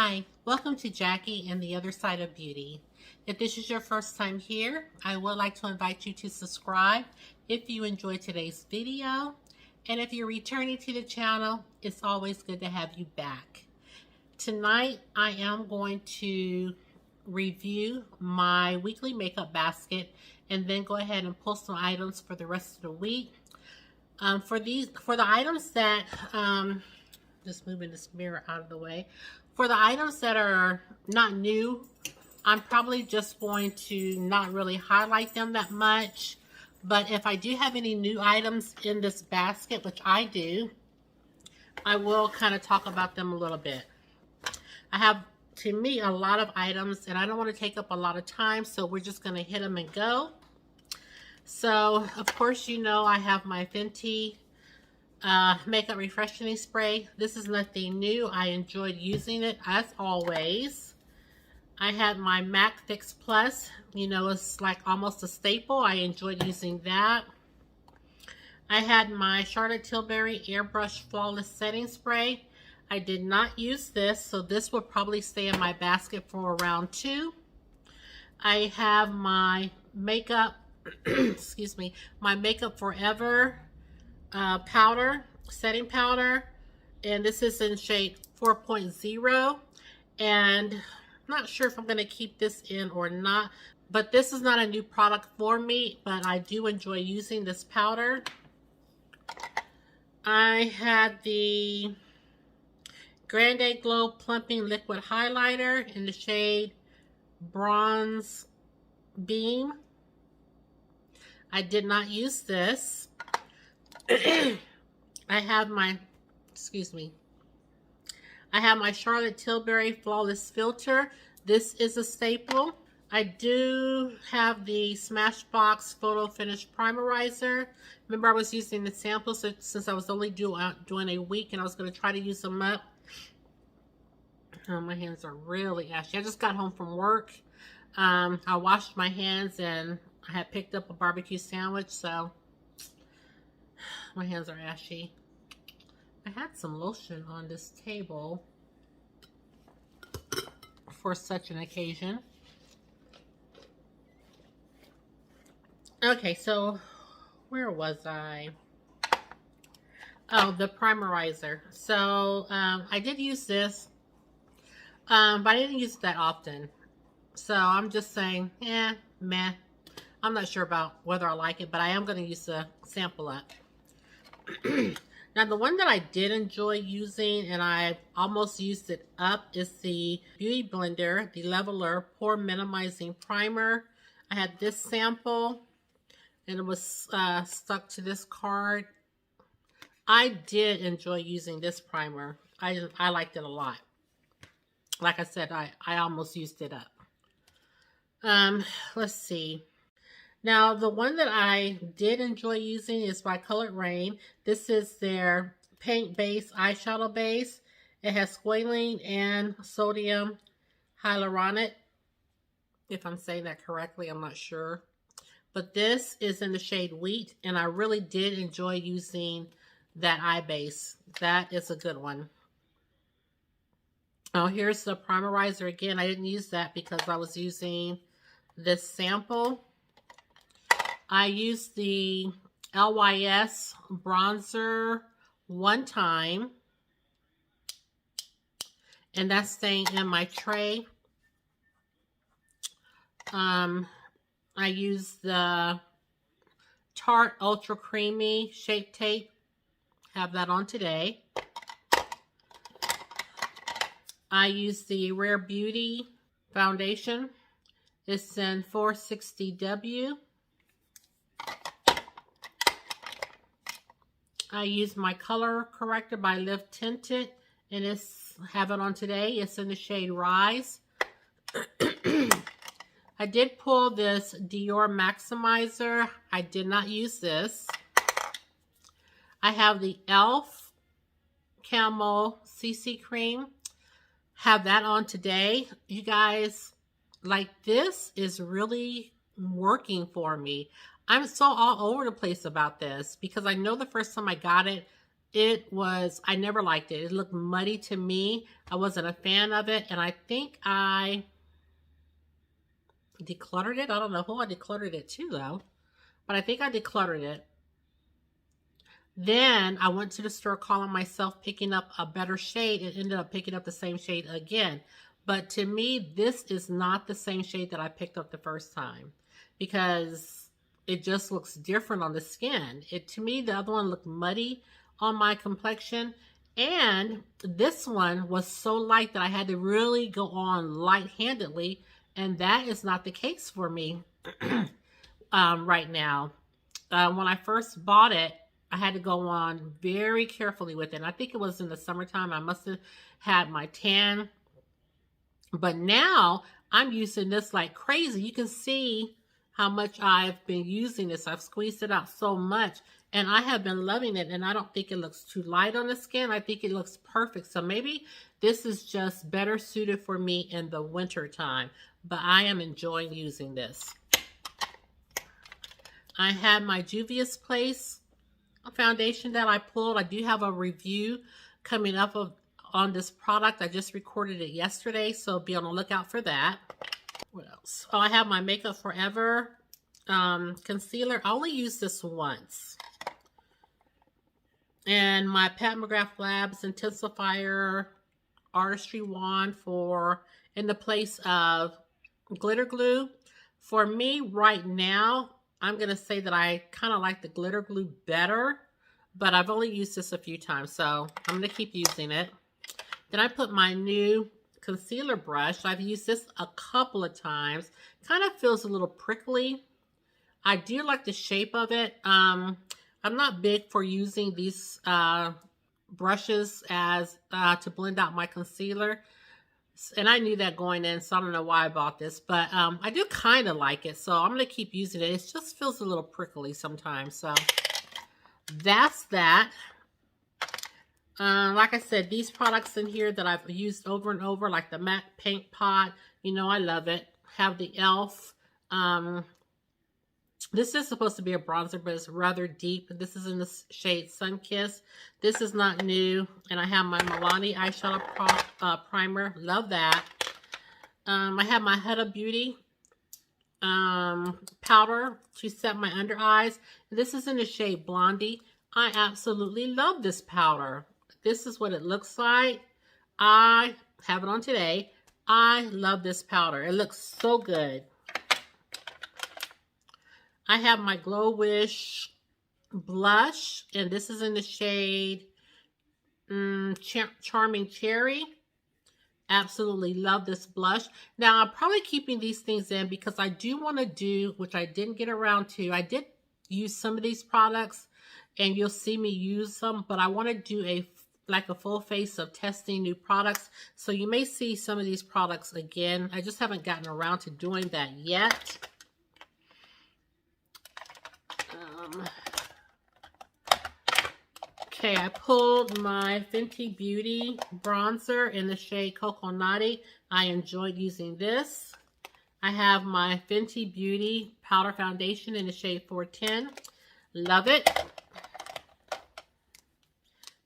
Hi, welcome to Jackie and the Other Side of Beauty. If this is your first time here, I would like to invite you to subscribe if you enjoyed today's video. And if you're returning to the channel, it's always good to have you back. Tonight, I am going to review my weekly makeup basket and then go ahead and pull some items for the rest of the week. For the items that, just moving this mirror out of the way. For the items that are not new, I'm probably just going to not really highlight them that much. But if I do have any new items in this basket, which I do, I will kind of talk about them a little bit. I have, to me, a lot of items, and I don't want to take up a lot of time, so we're just going to hit them and go. So, of course, you know I have my Fenty makeup refreshing spray. This is nothing new. I enjoyed using it as always. I had my MAC Fix Plus. You know, it's like almost a staple. I enjoyed using that. I had my Charlotte Tilbury Airbrush Flawless Setting Spray. I did not use this, so this will probably stay in my basket for around 2. I have my makeup, excuse me, my Makeup Forever powder, setting powder, and this is in shade 4.0, and I'm not sure if I'm going to keep this in or not, but this is not a new product for me, but I do enjoy using this powder. I had the Grande Glow Plumping Liquid Highlighter in the shade Bronze Beam. I did not use this. I have my, I have my Charlotte Tilbury Flawless Filt'r. This is a staple. I do have the Smashbox Photo Finish Primerizer. Remember, I was using the samples since I was only doing a week, and I was going to try to use them up. Oh, my hands are really ashy. I just got home from work. I washed my hands, and I had picked up a barbecue sandwich, so my hands are ashy. I had some lotion on this table for such an occasion. Okay, so where was I? Oh, the primerizer. So I did use this, but I didn't use it that often. So I'm just saying, meh. I'm not sure about whether I like it, but I am going to use a sample up. Now, the one that I did enjoy using, and I almost used it up, is the Beauty Blender, the Leveler Pore Minimizing Primer. I had this sample, and it was stuck to this card. I did enjoy using this primer. I liked it a lot. Like I said, I almost used it up. Let's see. Now, the one that I did enjoy using is by Colored Rain. This is their paint base eyeshadow base. It has squalene and sodium hyaluronate. If I'm saying that correctly, I'm not sure. But this is in the shade Wheat, and I really did enjoy using that eye base. That is a good one. Oh, here's the primerizer again. I didn't use that because I was using this sample. I used the LYS bronzer one time, and that's staying in my tray. I used the Tarte Ultra Creamy Shape Tape. Have that on today. I used the Rare Beauty foundation. It's in 460W. I used my color corrector by Live Tinted, and have it on today. It's in the shade Rise. I did pull this Dior Maximizer. I did not use this. I have the e.l.f. Camel CC Cream. Have that on today. You guys, like, this is really working for me. I'm so all over the place about this because I know the first time I got it, I never liked it. It looked muddy to me. I wasn't a fan of it. And I think I decluttered it. I don't know who I decluttered it to though, but I think I decluttered it. Then I went to the store calling myself picking up a better shade and ended up picking up the same shade again. But to me, this is not the same shade that I picked up the first time because it just looks different on the skin. To me, the other one looked muddy on my complexion. And this one was so light that I had to really go on light-handedly. And that is not the case for me right now. When I first bought it, I had to go on very carefully with it. And I think it was in the summertime. I must have had my tan. But now I'm using this like crazy. You can see how much I've been using this. I've squeezed it out so much. And I have been loving it. And I don't think it looks too light on the skin. I think it looks perfect. So maybe this is just better suited for me in the winter time. But I am enjoying using this. I have my Juvia's Place foundation that I pulled. I do have a review coming up on this product. I just recorded it yesterday, so be on the lookout for that. What else? Oh, I have my Makeup Forever concealer. I only used this once. And my Pat McGrath Labs Intensifier Artistry Wand in the place of glitter glue. For me right now, I'm going to say that I kind of like the glitter glue better, but I've only used this a few times, so I'm going to keep using it. Then I put my new concealer brush. I've used this a couple of times. Kind of feels a little prickly. I do like the shape of it. I'm not big for using these brushes as to blend out my concealer. And I knew that going in, so I don't know why I bought this. But I do kind of like it, so I'm going to keep using it. It just feels a little prickly sometimes. So that's that. Like I said, these products in here that I've used over and over, like the matte paint pot, you know I love it. Have the e.l.f. This is supposed to be a bronzer, but it's rather deep. This is in the shade Sunkissed. This is not new. And I have my Milani eyeshadow primer. Love that. I have my Huda Beauty powder to set my under eyes. This is in the shade Blondie. I absolutely love this powder. This is what it looks like. I have it on today. I love this powder. It looks so good. I have my Glow Wish blush, and this is in the shade Charming Cherry. Absolutely love this blush. Now, I'm probably keeping these things in because I do want to do, which I didn't get around to. I did use some of these products, and you'll see me use them, but I want to do a full face of testing new products. So you may see some of these products again. I just haven't gotten around to doing that yet. Okay, I pulled my Fenty Beauty bronzer in the shade Cocoa Naughty. I enjoyed using this. I have my Fenty Beauty powder foundation in the shade 410. Love it.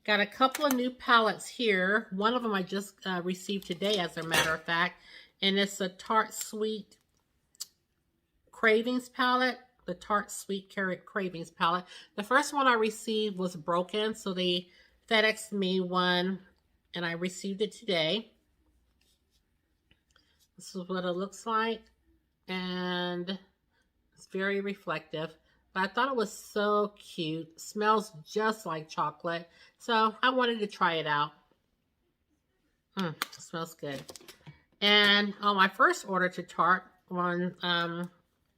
Got a couple of new palettes here. One of them I just received today, as a matter of fact. And it's a Tarte Sweet Cravings palette. The Tarte Sweet Cravings palette. The first one I received was broken, so they FedExed me one, and I received it today. This is what it looks like, and it's very reflective. But I thought it was so cute. Smells just like chocolate, so I wanted to try it out. It smells good. And on my first order to Tarte,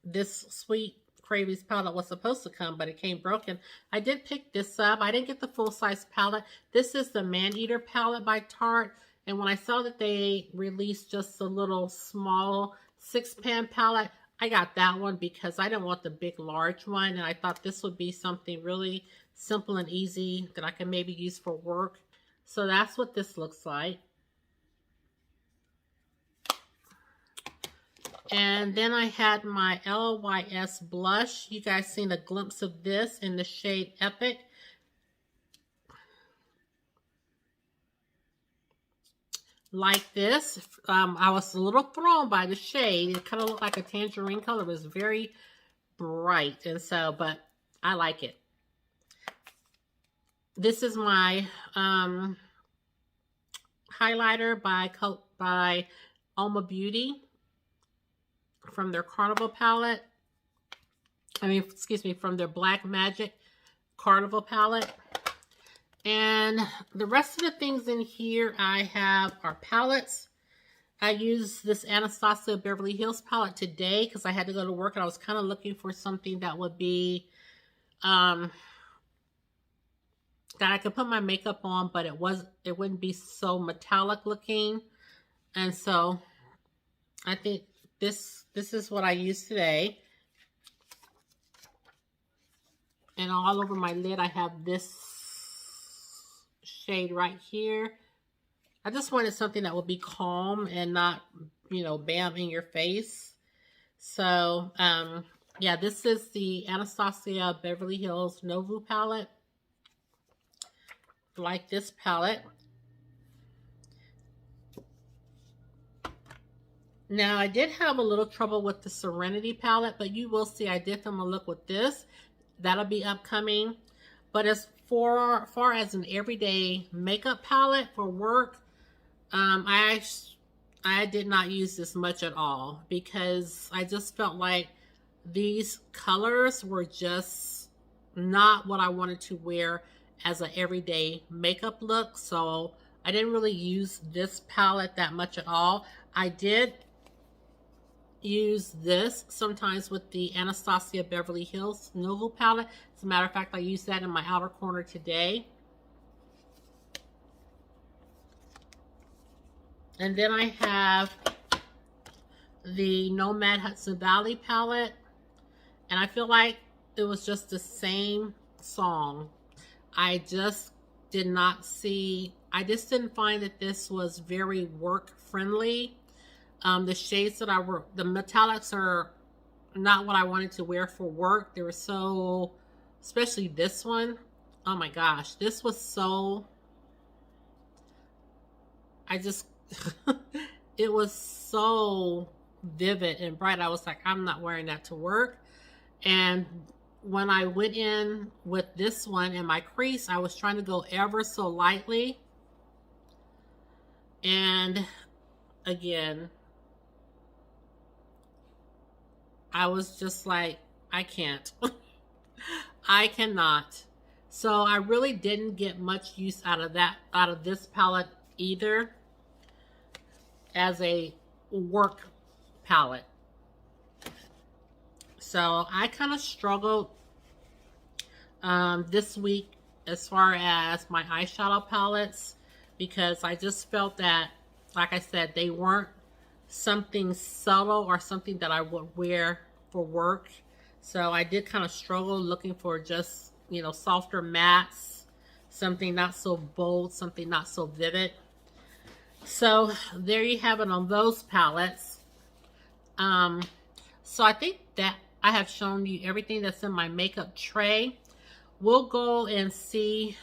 this Sweet Cravings palette was supposed to come, but it came broken. I did pick this up. I didn't get the full-size palette. This is the Man-Eater palette by Tarte. And when I saw that they released just a little small 6-pan palette, I got that one because I didn't want the big, large one. And I thought this would be something really simple and easy that I can maybe use for work. So that's what this looks like. And then I had my LYS blush. You guys seen a glimpse of this in the shade Epic. like this. I was a little thrown by the shade. It kind of looked like a tangerine color. It was very bright, and so, but I like it. This is my highlighter by Alma Beauty from their Carnival palette. Excuse me, from their Black Magic Carnival palette. And the rest of the things in here I have are palettes. I used this Anastasia Beverly Hills palette today because I had to go to work and I was kind of looking for something that would be, that I could put my makeup on, but it wouldn't be so metallic looking. And so I think this is what I used today. And all over my lid, I have this shade right here. I just wanted something that would be calm and not, you know, bam in your face. So, yeah, this is the Anastasia Beverly Hills Novu palette. Like this palette. Now, I did have a little trouble with the Serenity palette, but you will see I did them a look with this. That'll be upcoming. But as far as an everyday makeup palette for work, I did not use this much at all because I just felt like these colors were just not what I wanted to wear as an everyday makeup look. So I didn't really use this palette that much at all. I did use this sometimes with the Anastasia Beverly Hills Novu palette. As a matter of fact, I used that in my outer corner today. And then I have the Nomad Hudson Valley palette. And I feel like it was just the same song. I just didn't find that this was very work friendly. The shades that the metallics are not what I wanted to wear for work. They were so, especially this one. Oh my gosh, this was so, it was so vivid and bright. I was like, I'm not wearing that to work. And when I went in with this one in my crease, I was trying to go ever so lightly. And again, I was just like, I can't. I cannot. So I really didn't get much use out of this palette either as a work palette. So I kind of struggled this week as far as my eyeshadow palettes because I just felt that, like I said, they weren't something subtle or something that I would wear for work. So I did kind of struggle looking for just, you know, softer mattes, something not so bold, something not so vivid. So there you have it on those palettes. So I think that I have shown you everything that's in my makeup tray. We'll go and see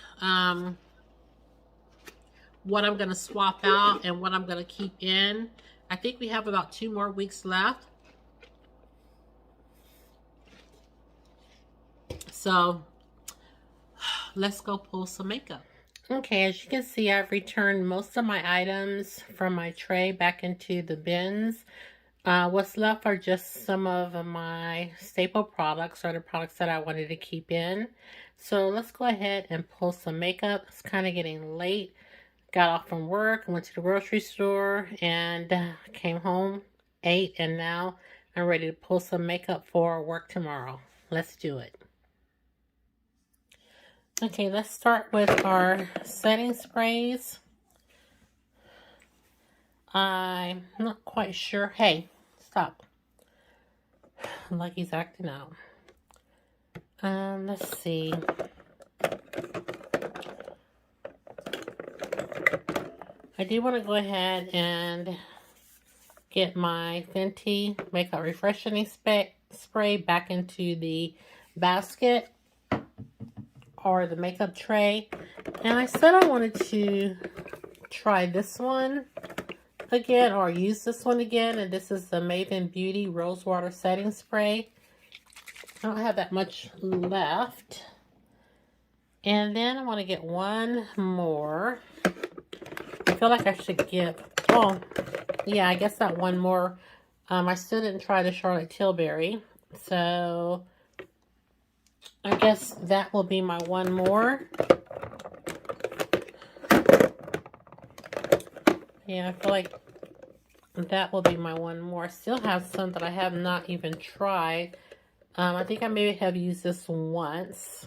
what I'm going to swap out and what I'm going to keep in. I think we have about 2 more weeks left. So let's go pull some makeup. Okay, as you can see, I've returned most of my items from my tray back into the bins. What's left are just some of my staple products or the products that I wanted to keep in. So let's go ahead and pull some makeup. It's kind of getting late. Got off from work, went to the grocery store, and came home, ate, and now I'm ready to pull some makeup for work tomorrow. Let's do it. Okay, let's start with our setting sprays. I'm not quite sure. Hey, stop. Lucky's acting out. Let's see. I do want to go ahead and get my Fenty Makeup Refreshing Spray back into the basket or the makeup tray. And I said I wanted to try this one. again, or use this one again. And this is the Maven Beauty Rose Water Setting Spray. I don't have that much left. And then I want to get one more. I feel like I should get, oh, yeah, I guess that one more. I still didn't try the Charlotte Tilbury. So I guess that will be my one more. Yeah, I feel like that will be my one more. I still have some that I have not even tried. I think I maybe have used this once.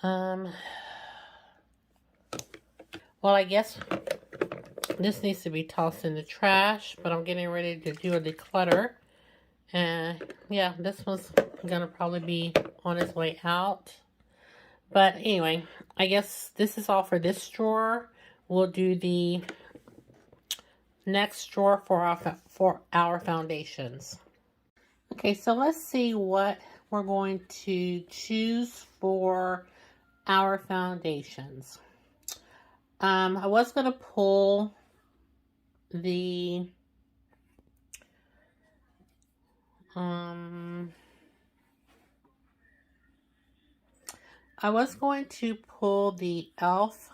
Well, I guess this needs to be tossed in the trash, but I'm getting ready to do a declutter. And yeah, this one's gonna probably be on its way out. But anyway, I guess this is all for this drawer. We'll do the next drawer for our foundations. Okay, so let's see what we're going to choose for our foundations. I was going to pull the e.l.f.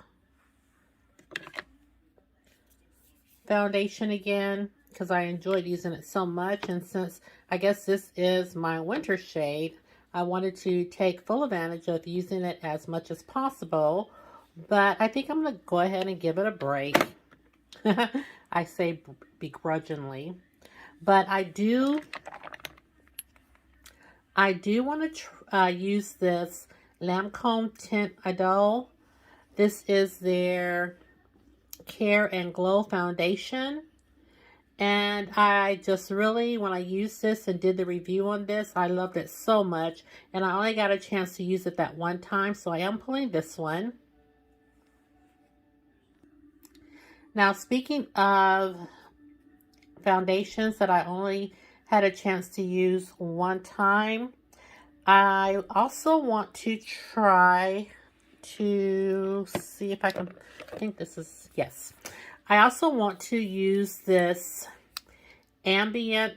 foundation again because I enjoyed using it so much, and since I guess this is my winter shade, I wanted to take full advantage of using it as much as possible. But I think I'm going to go ahead and give it a break. I say begrudgingly. But I do want to use this Lancombe Teint Idole. This is their Care and Glow foundation. And I just really, when I used this and did the review on this, I loved it so much. And I only got a chance to use it that one time, so I am pulling this one. Now, speaking of foundations that I only had a chance to use one time, I also want to try to see if I can, I think this is, yes. I also want to use this Ambient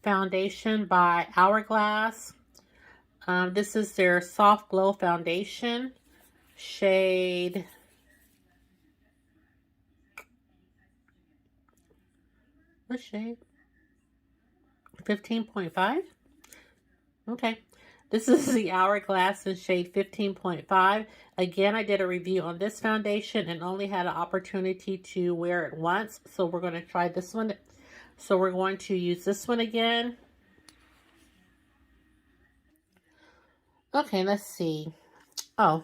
foundation by Hourglass. This is their Soft Glow foundation, shade what shade? 15.5? Okay. This is the Hourglass in shade 15.5. Again, I did a review on this foundation and only had an opportunity to wear it once. So we're going to try this one. So we're going to use this one again. Okay, let's see. Oh,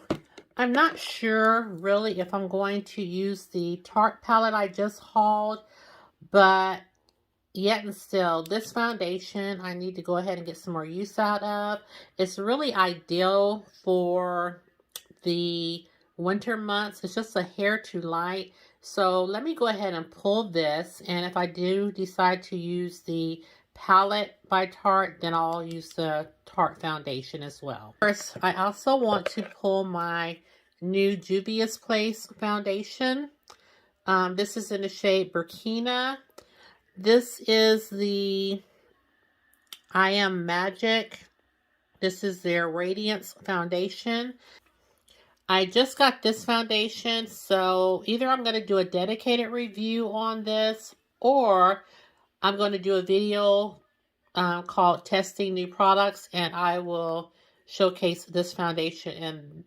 I'm not sure really if I'm going to use the Tarte palette I just hauled. But yet and still, this foundation, I need to go ahead and get some more use out of. It's really ideal for the winter months. It's just a hair too light. So let me go ahead and pull this. And if I do decide to use the palette by Tarte, then I'll use the Tarte foundation as well. First, I also want to pull my new Juvia's Place foundation. This is in the shade Burkina. This is the I Am Magic. This is their Radiance foundation. I just got this foundation, so either I'm going to do a dedicated review on this, or I'm going to do a video called Testing New Products, and I will showcase this foundation in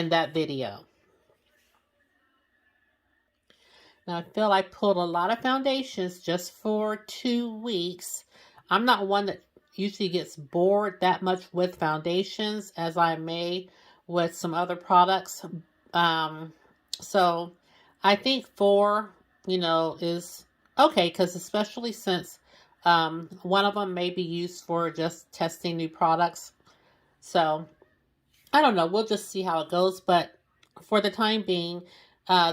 that video. Now, I feel I pulled a lot of foundations just for 2 weeks. I'm not one that usually gets bored that much with foundations as I may with some other products. So I think 4, is okay, because especially since one of them may be used for just testing new products. So I don't know. We'll just see how it goes. But for the time being,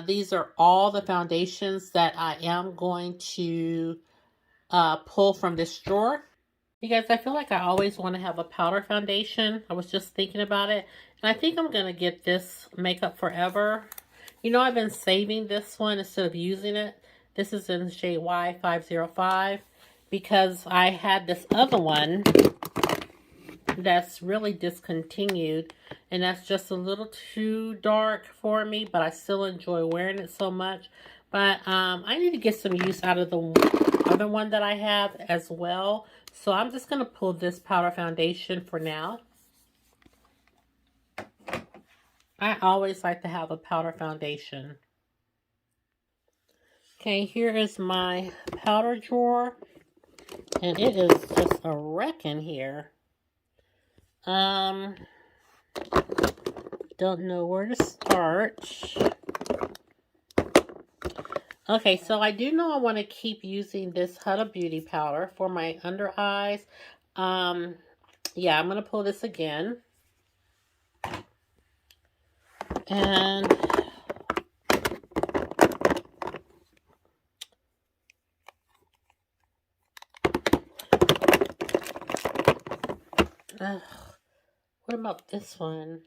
these are all the foundations that I am going to pull from this drawer. You guys, I feel like I always want to have a powder foundation. I was just thinking about it. And I think I'm going to get this Makeup Forever. You know, I've been saving this one instead of using it. This is in the shade Y505 because I had this other one that's really discontinued, and that's just a little too dark for me, but I still enjoy wearing it so much. But I need to get some use out of the other one that I have as well. So I'm just going to pull this powder foundation for now. I always like to have a powder foundation. Okay, here is my powder drawer, and it is just a wreck in here. Don't know where to start. Okay, so I do know I want to keep using this Huda Beauty powder for my under eyes. Yeah, I'm going to pull this again. And what about this one?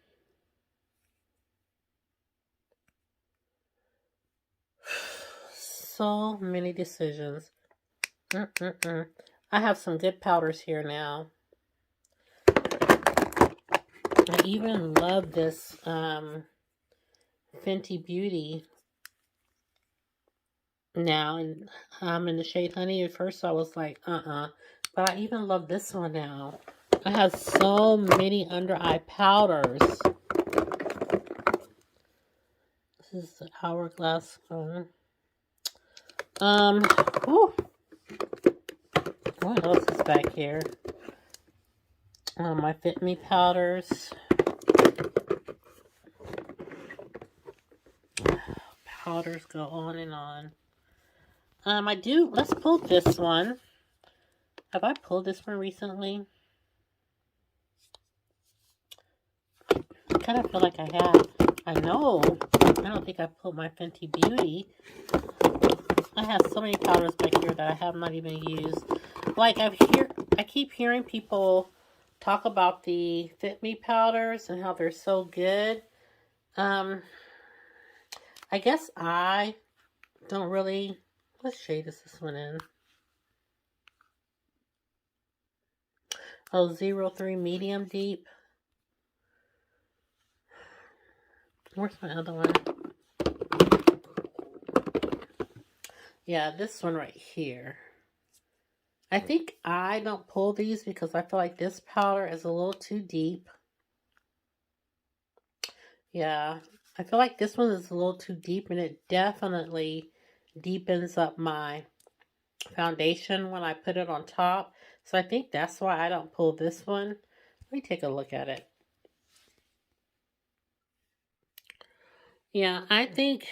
So many decisions. I have some good powders here now. I even love this Fenty Beauty now, and I'm in the shade Honey. At first I was like, but I even love this one now. I have so many under eye powders. This is the Hourglass one. What else is back here? My Fit Me powders. Powders go on and on. Let's pull this one. Have I pulled this one recently? I kind of feel like I have. I know. I don't think I pulled my Fenty Beauty. I have so many powders back here that I have not even used. Like, I keep hearing people talk about the Fit Me powders and how they're so good. I guess I don't really... What shade is this one in? Oh, 03 Medium Deep. Where's my other one? Yeah, this one right here. I think I don't pull these because I feel like this powder is a little too deep. Yeah, I feel like this one is a little too deep, and it definitely deepens up my foundation when I put it on top. So I think that's why I don't pull this one. Let me take a look at it. Yeah, I think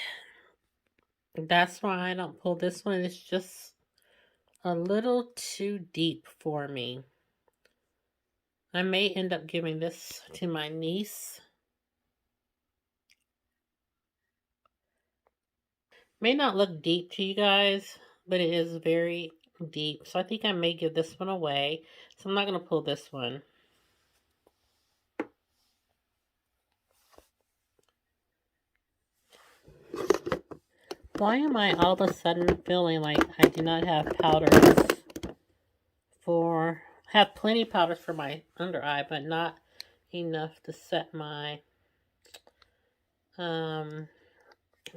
that's why I don't pull this one. It's just a little too deep for me. I may end up giving this to my niece. May not look deep to you guys, but it is very deep. So I think I may give this one away. So I'm not going to pull this one. Why am I all of a sudden feeling like I do not have powders for... I have plenty of powders for my under eye, but not enough to set my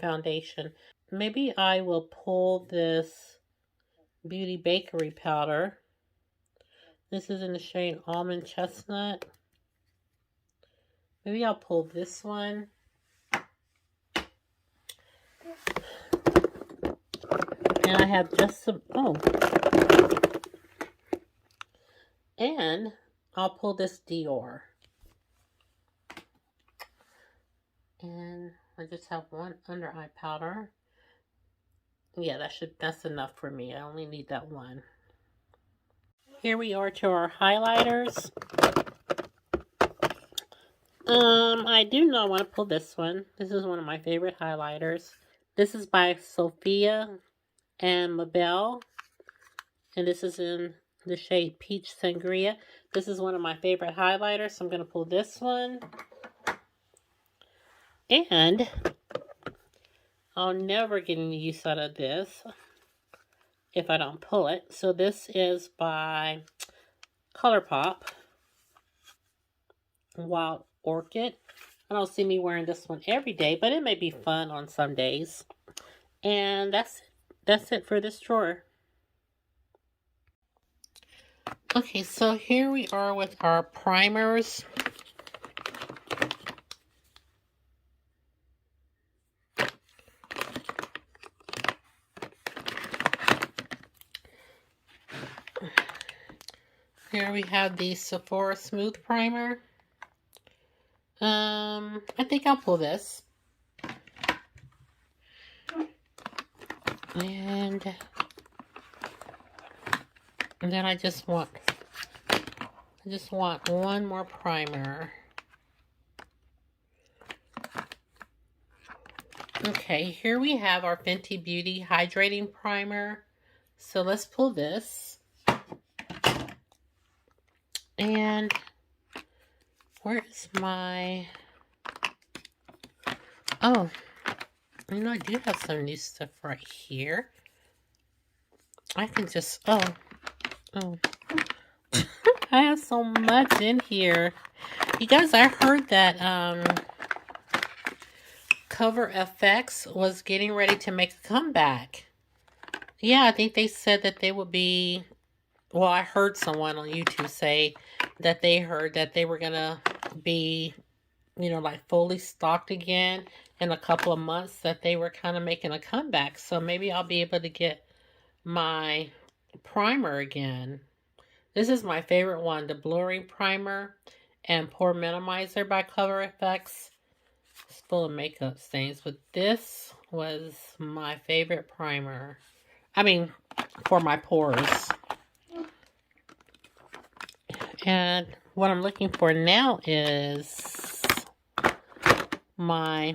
foundation. Maybe I will pull this Beauty Bakery powder. This is in the shade Almond Chestnut. Maybe I'll pull this one. And I have just some... And I'll pull this Dior. And I just have one under eye powder. Yeah, that's enough for me. I only need that one. Here we are to our highlighters. I do know I want to pull this one. This is one of my favorite highlighters. This is by Sophia and Mabel. And this is in the shade Peach Sangria. This is one of my favorite highlighters, so I'm going to pull this one. And I'll never get any use out of this if I don't pull it. So this is by ColourPop, Wild Orchid. I don't see me wearing this one every day, but it may be fun on some days. And that's it for this drawer. Okay, so here we are with our primers. Here we have the Sephora Smooth Primer. I think I'll pull this. And then I just want one more primer. Okay, here we have our Fenty Beauty Hydrating Primer. So let's pull this. And where is my... Oh, you know, I do have some new stuff right here. I can just... Oh. I have so much in here. You guys, I heard that Cover FX was getting ready to make a comeback. Yeah, I think they said that they would be... Well, I heard someone on YouTube say that they heard that they were going to be, you know, like fully stocked again in a couple of months, that they were kind of making a comeback. So maybe I'll be able to get my primer again. This is my favorite one, the Blurring Primer and Pore Minimizer by Cover FX. It's full of makeup stains, but this was my favorite primer. I mean, for my pores. And what I'm looking for now is my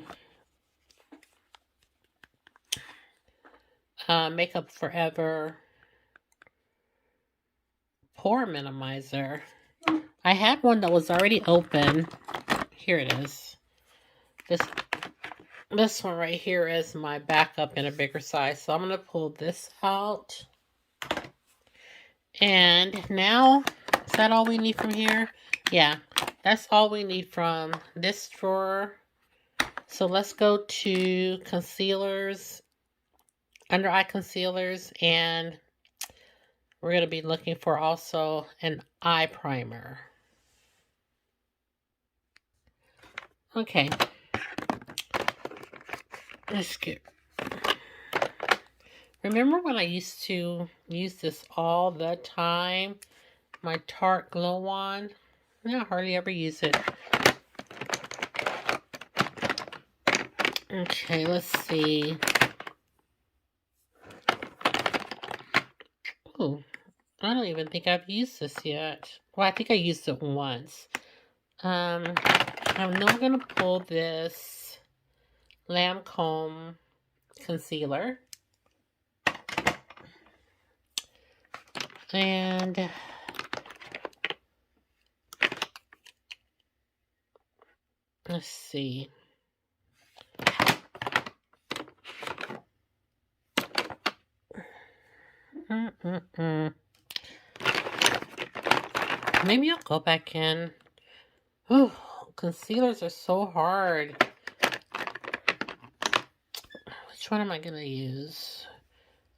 Makeup Forever Pore Minimizer. I had one that was already open. Here it is. This one right here is my backup in a bigger size. So I'm going to pull this out. And now, is that all we need from here? Yeah, that's all we need from this drawer. So let's go to concealers, under eye concealers, and we're going to be looking for also an eye primer. Okay. Let's get... Remember when I used to use this all the time? My Tarte Glow Wand? I hardly ever use it. Okay, let's see. Ooh, I don't even think I've used this yet. Well, I think I used it once. I'm now going to pull this Lancombe concealer. And let's see. Maybe I'll go back in. Oh, concealers are so hard. Which one am I going to use?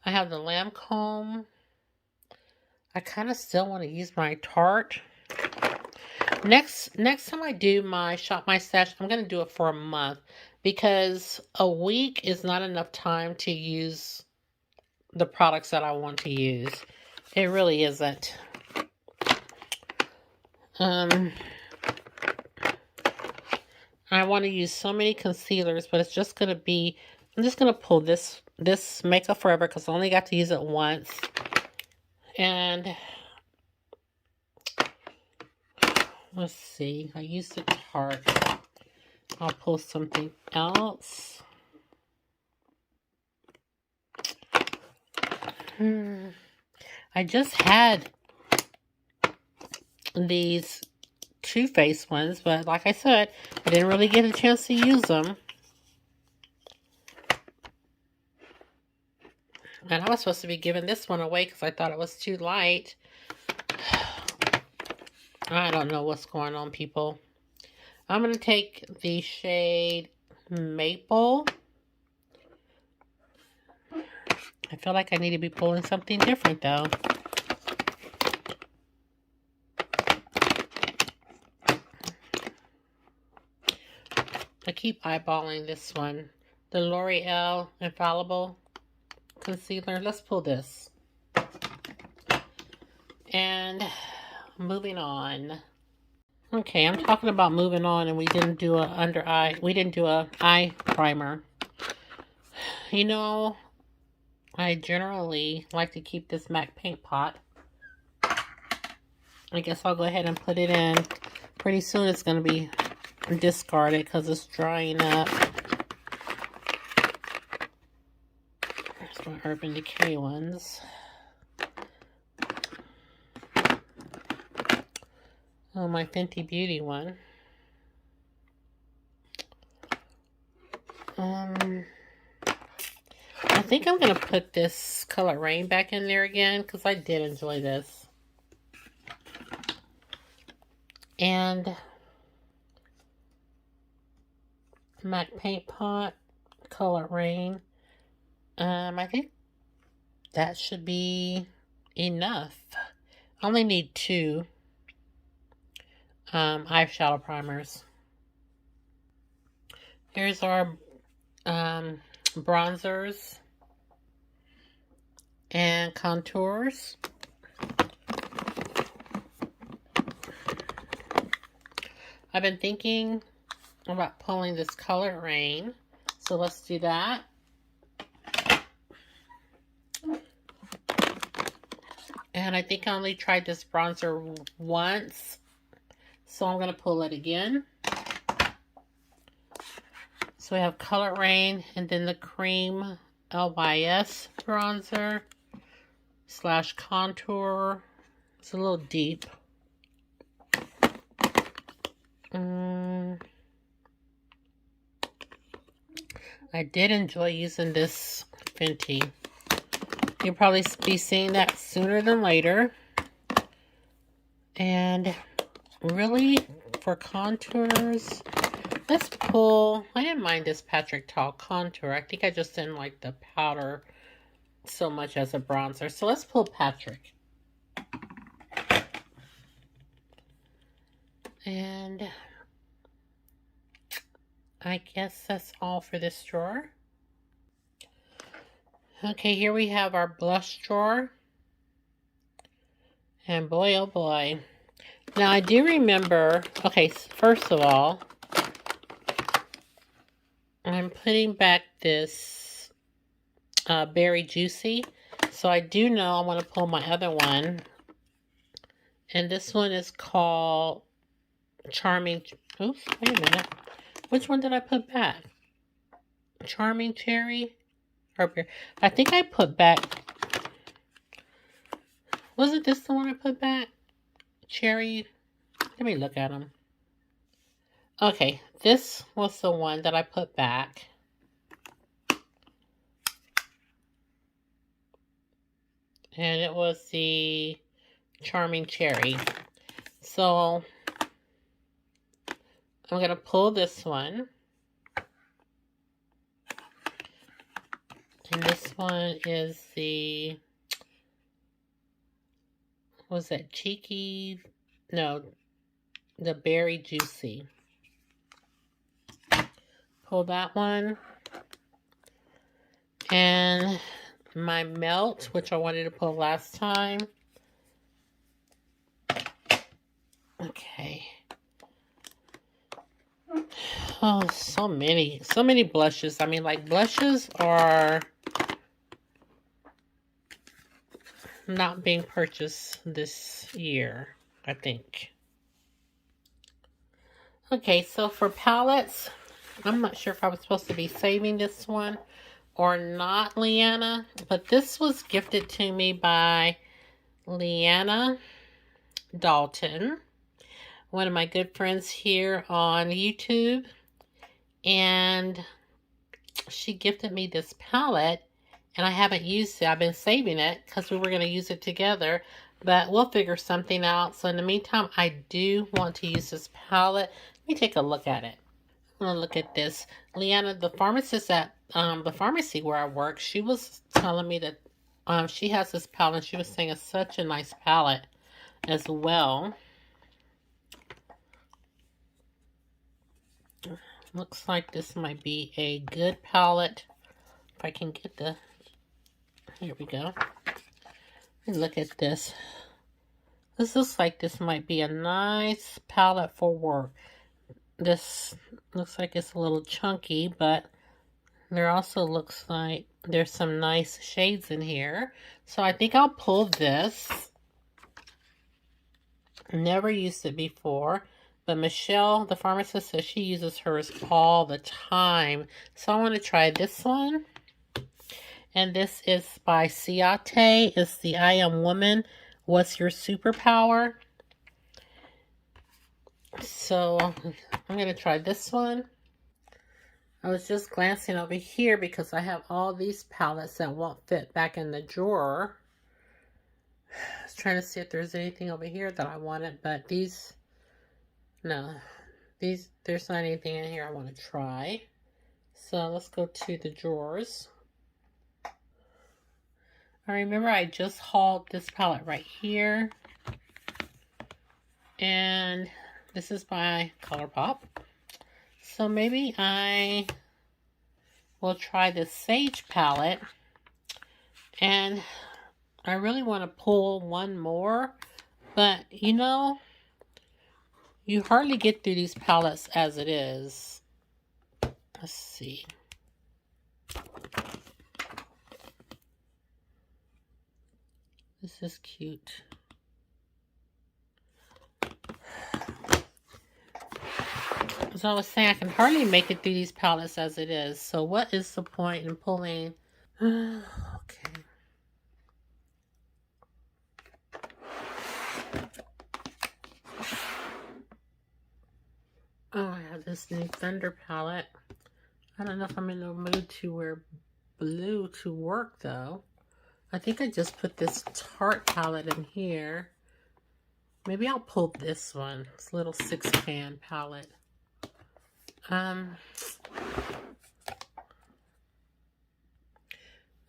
I have the Lancombe. I kind of still want to use my Tarte. Next time I do my Shop My Stash, I'm going to do it for a month. Because a week is not enough time to use the products that I want to use. It really isn't. I want to use so many concealers, but it's just going to be... I'm just going to pull this Makeup Forever because I only got to use it once. And let's see, I used it hard. I'll pull something else. I just had these Too Faced ones, but like I said, I didn't really get a chance to use them. And I was supposed to be giving this one away because I thought it was too light. I don't know what's going on, people. I'm going to take the shade Maple. I feel like I need to be pulling something different, though. I keep eyeballing this one. The L'Oreal Infallible Concealer. Let's pull this. And moving on. Okay, I'm talking about moving on, and we didn't do a under eye. We didn't do a eye primer. You know, I generally like to keep this MAC paint pot. I guess I'll go ahead and put it in. Pretty soon it's going to be discarded because it's drying up. There's my Urban Decay ones. Oh, my Fenty Beauty one. I think I'm going to put this Color Rain back in there again because I did enjoy this. And MAC Paint Pot, Color Rain. I think that should be enough. I only need 2 eyeshadow primers. Here's our bronzers and contours. I've been thinking about pulling this Color Rain, so let's do that. And I think I only tried this bronzer once, so I'm going to pull it again. So we have Color Rain and then the Cream LYS bronzer / contour. It's a little deep. I did enjoy using this Fenty. You'll probably be seeing that sooner than later. And really, for contours, let's pull, I didn't mind this Patrick Ta contour. I think I just didn't like the powder so much as a bronzer. So let's pull Patrick. And I guess that's all for this drawer. Okay, here we have our blush drawer. And boy, oh boy. Now, I do remember, okay, first of all, I'm putting back this Berry Juicy. So I do know I want to pull my other one. And this one is called Charming, oops, wait a minute. Which one did I put back? Charming Cherry? Or I think I put back, wasn't this the one I put back? Cherry, let me look at them. Okay, this was the one that I put back. And it was the Charming Cherry. So I'm going to pull this one. And this one is the, was that Cheeky? No, the Berry Juicy. Pull that one. And my Melt, which I wanted to pull last time. Okay. Oh, so many blushes. I mean, like, blushes are not being purchased this year, I think. Okay, so for palettes, I'm not sure if I was supposed to be saving this one or not, Leanna, but this was gifted to me by Leanna Dalton, one of my good friends here on YouTube, and she gifted me this palette, and I haven't used it. I've been saving it because we were going to use it together, but we'll figure something out. So in the meantime, I do want to use this palette. Let me take a look at it. I'm going to look at this. Leanna, the pharmacist at the pharmacy where I work, she was telling me that she has this palette, and she was saying it's such a nice palette as well. Looks like this might be a good palette. If I can get the... Here we go. And look at this. This looks like this might be a nice palette for work. This looks like it's a little chunky, but there also looks like there's some nice shades in here. So I think I'll pull this. Never used it before, but Michelle, the pharmacist, says she uses hers all the time. So I want to try this one. And this is by Ciate. It's the I Am Woman. What's Your Superpower? So I'm going to try this one. I was just glancing over here because I have all these palettes that won't fit back in the drawer. I was trying to see if there's anything over here that I wanted, but these, no, there's not anything in here I want to try. So let's go to the drawers. I remember I just hauled this palette right here. And this is by ColourPop. So maybe I will try this Sage palette. And I really want to pull one more. But, you know, you hardly get through these palettes as it is. Let's see. This is cute. As I was saying, I can hardly make it through these palettes as it is. So what is the point in pulling? Okay. Oh, I have this new Thunder palette. I don't know if I'm in the mood to wear blue to work though. I think I just put this Tarte palette in here. Maybe I'll pull this one. This little 6-pan palette.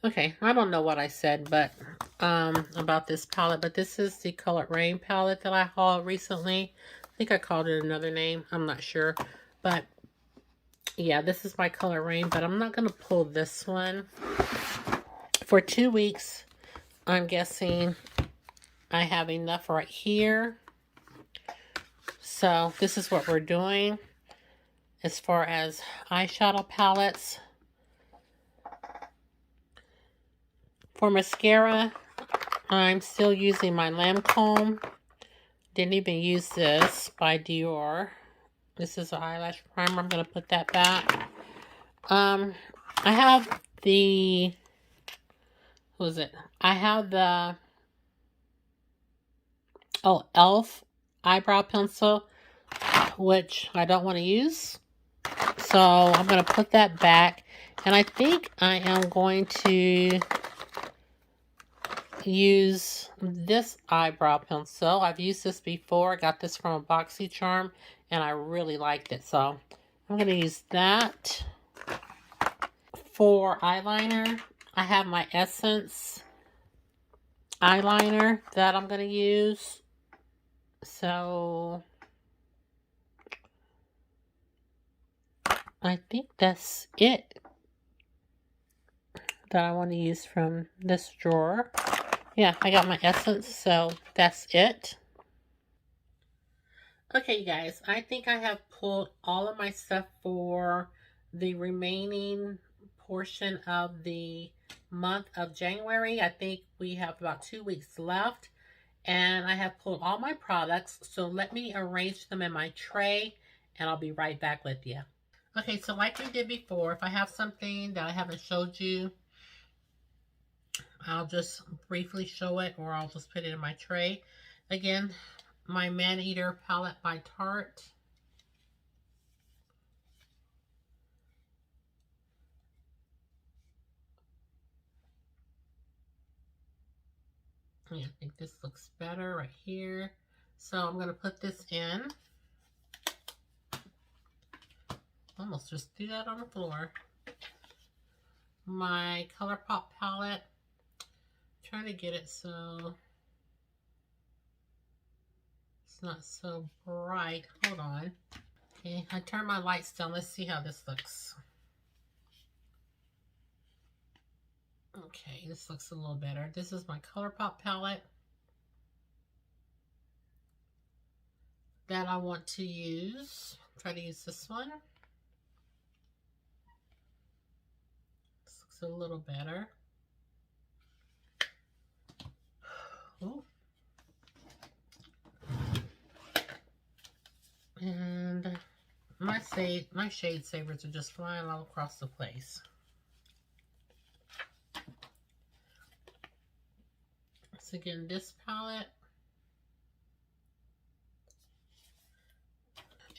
Okay, I don't know what I said, but about this palette, but this is the Colored Rain palette that I hauled recently. I think I called it another name. I'm not sure, but yeah, this is my Colored Rain, but I'm not going to pull this one. For 2 weeks, I'm guessing I have enough right here. So this is what we're doing as far as eyeshadow palettes. For mascara, I'm still using my Lancombe. Didn't even use this by Dior. This is an eyelash primer. I'm going to put that back. I have the... What was it? I have the... Oh, e.l.f. eyebrow pencil, which I don't want to use. So I'm going to put that back. And I think I am going to use this eyebrow pencil. I've used this before. I got this from a BoxyCharm and I really liked it. So I'm going to use that. For eyeliner, I have my Essence eyeliner that I'm going to use. So I think that's it that I want to use from this drawer. Yeah, I got my Essence, so that's it. Okay, you guys, I think I have pulled all of my stuff for the remaining portion of the month of January. I think we have about 2 weeks left, and I have pulled all my products. So let me arrange them in my tray, and I'll be right back with you. Okay, so like we did before, if I have something that I haven't showed you, I'll just briefly show it, or I'll just put it in my tray. Again, my Man Eater palette by Tarte. Yeah, I think this looks better right here. So I'm going to put this in. Almost just threw that on the floor. My ColourPop palette. I'm trying to get it so it's not so bright. Hold on. Okay, I turned my lights down. Let's see how this looks. Okay, this looks a little better. This is my ColourPop palette that I want to use. Try to use this one. This looks a little better. Oh. And my shade savers are just flying all across the place. So again, this palette.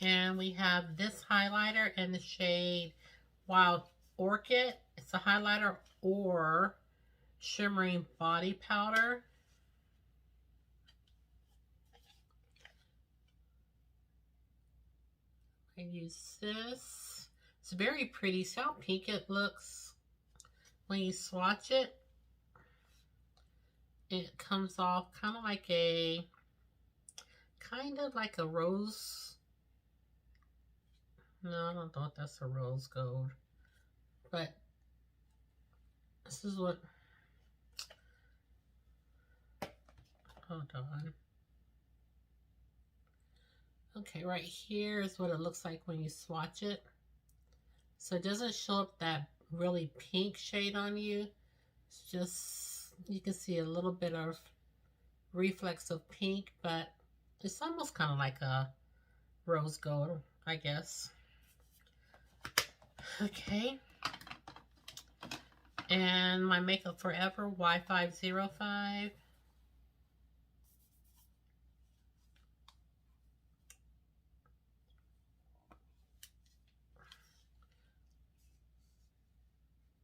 And we have this highlighter in the shade Wild Orchid. It's a highlighter or shimmering body powder. I use this. It's very pretty. See how pink it looks when you swatch it? It comes off kind of like a rose. No, I don't know if that's a rose gold. But this is what, hold on. Okay, right here is what it looks like when you swatch it. So it doesn't show up that really pink shade on you. It's just, you can see a little bit of reflex of pink, but it's almost kind of like a rose gold, I guess. Okay. And my Makeup Forever Y505.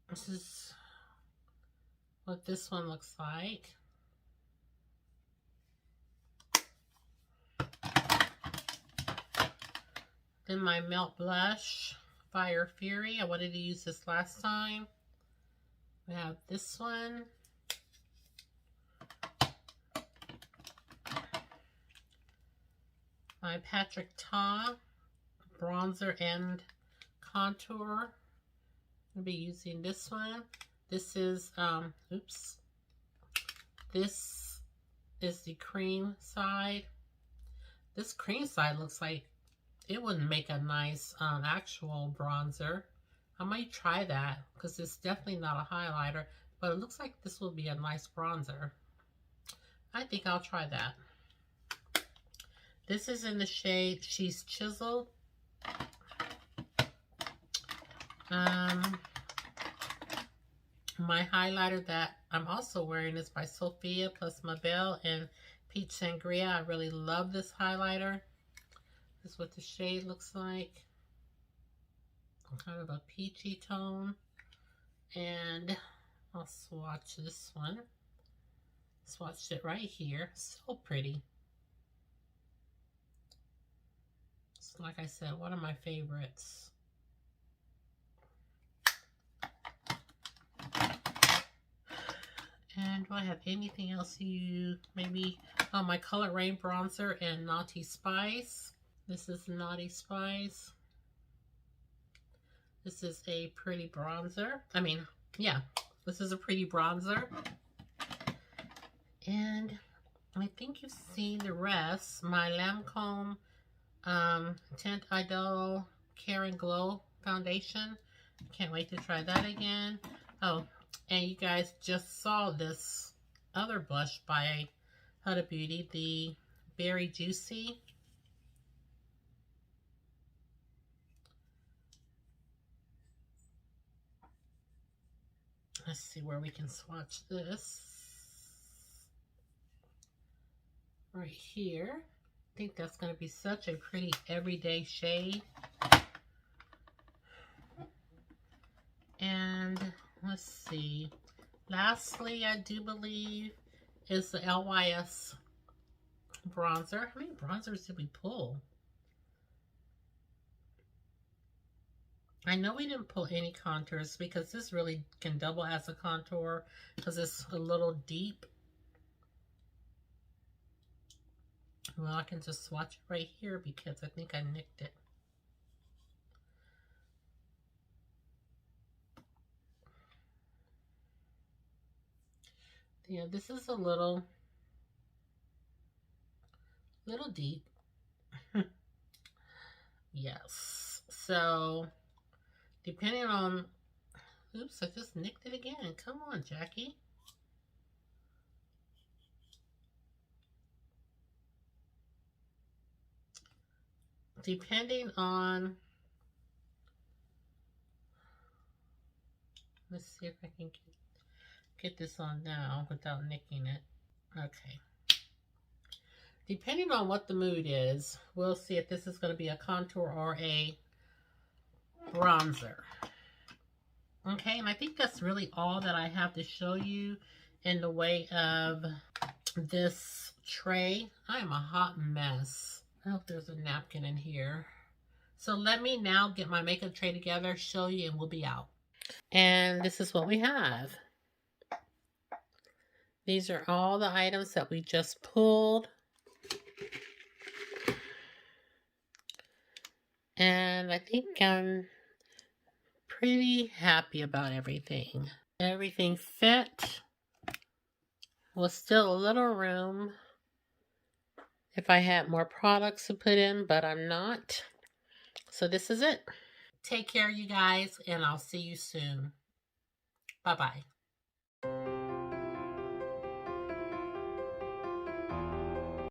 This is what this one looks like. Then my Melt Blush, Fire Fury. I wanted to use this last time. We have this one. My Patrick Ta bronzer and contour. I'll be using this one. This is, oops. This is the cream side. This cream side looks like it wouldn't make a nice actual bronzer. I might try that because it's definitely not a highlighter, but it looks like this will be a nice bronzer. I think I'll try that. This is in the shade She's Chiseled. My highlighter that I'm also wearing is by Sophia plus Mabel in Peach Sangria. I really love this highlighter. This is what the shade looks like. Kind of a peachy tone. And I'll swatch this one. Swatched it right here. So pretty. It's, like I said, one of my favorites. And do I have anything else you maybe? Oh, my Color Rain bronzer and Naughty Spice. This is Naughty Spice. This is a pretty bronzer. I mean, yeah, this is a pretty bronzer. And I think you've seen the rest. My Lancombe Teint Idole Care and Glow foundation. Can't wait to try that again. Oh, and you guys just saw this other blush by Huda Beauty, the Berry Juicy. Let's see where we can swatch this. Right here. I think that's going to be such a pretty everyday shade. And let's see. Lastly, I do believe is the LYS bronzer. How many bronzers did we pull? I know we didn't pull any contours because this really can double as a contour because it's a little deep. Well, I can just swatch it right here because I think I nicked it. Yeah, this is a little deep. Yes. So, depending on... Oops, I just nicked it again. Come on, Jackie. Depending on... Let's see if I can get this on now without nicking it. Okay. Depending on what the mood is, we'll see if this is going to be a contour or a bronzer. Okay, and I think that's really all that I have to show you in the way of this tray. I am a hot mess. I hope there's a napkin in here. So let me now get my makeup tray together, show you, and we'll be out. And this is what we have. These are all the items that we just pulled. And I think I'm pretty happy about everything. Everything fit. Was still a little room if I had more products to put in, but I'm not. So this is it. Take care, you guys, and I'll see you soon. Bye-bye.